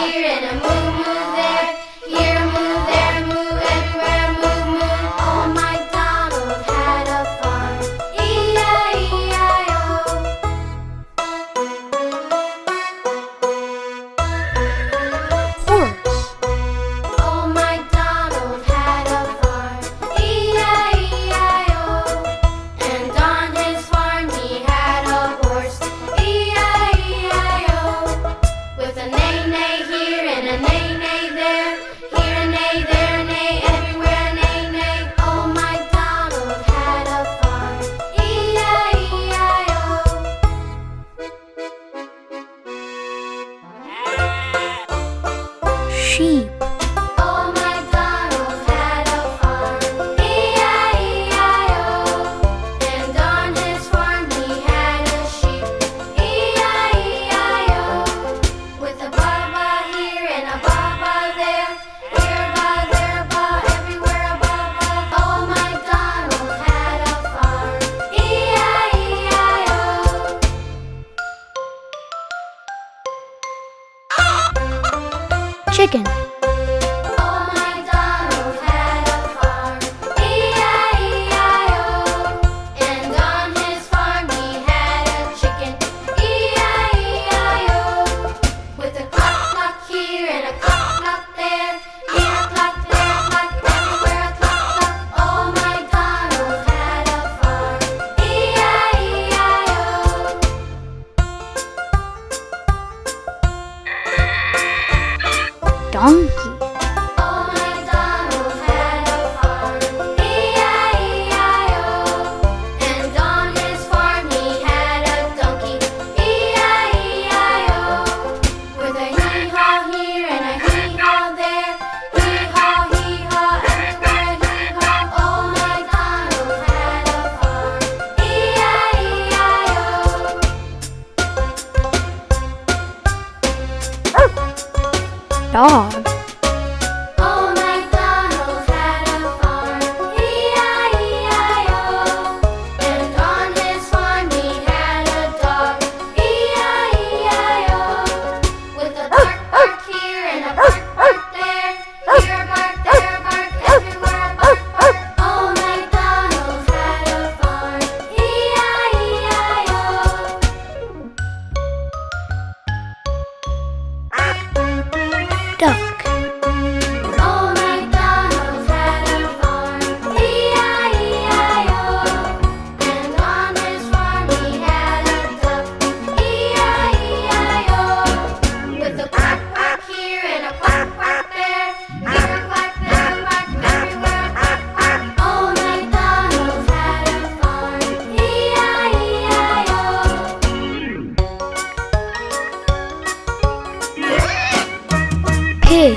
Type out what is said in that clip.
here and a moo moo there. Here a moo, there a moo, everywhere a moo moo. Old McDonald had a farm. E-I-E-I-O. Horse. Old MacDonald had a farm, E-I-E-I-O. And on his farm he had a horse, E-I-E-I-O. With a neigh-neigh here and a neigh-neigh there. Here a neigh, there a neigh, everywhere a neigh-neigh. Old MacDonald had a farm, E-I-E-I-O. Sheep. Old MacDonald had a farm, E-I-E-I-O. And on his farm he had a sheep, E-I-E-I-O. With a ba-ba here and a ba-ba there. Here a ba, there a ba, everywhere a ba-ba. Old MacDonald had a farm, E-I-E-I-O. Chicken. Old MacDonald had a farm, E-I-E-I-O. And on his farm he had a chicken, E-I-E-I-O. With a cluck-cluck here and a cluck-cluck there. Here a cluck, there a cluck, everywhere a cluck-cluck. Old MacDonald had a farm, E-I-E-I-O. Donkey. Old MacDonald had a farm, E-I-E-I-O. And on his farm he had a donkey, E-I-E-I-O. With a hee-haw here and a hee-haw there. Hee-haw, hee-haw, everywhere hee-haw. Old MacDonald had a farm, E-I-E-I-O. Dog. Old MacDonald had a farm, E-I-E-I-O. And on his farm he had a dog, E-I-E-I-O. With a bark, bark here and a bark, bark there. Here a bark, there a bark, everywhere a bark, bark. Old MacDonald had a farm, E-I-E-I-O. Duck. Old MacDonald had a farm, E-I-E-I-O. And on his farm he had a duck, E-I-E-I-O. With a quack, quack here and a quack, quack there. Here a quack, there a quack, everywhere a quack, quack. Old MacDonald had a farm, E-I-E-I-O. Pig.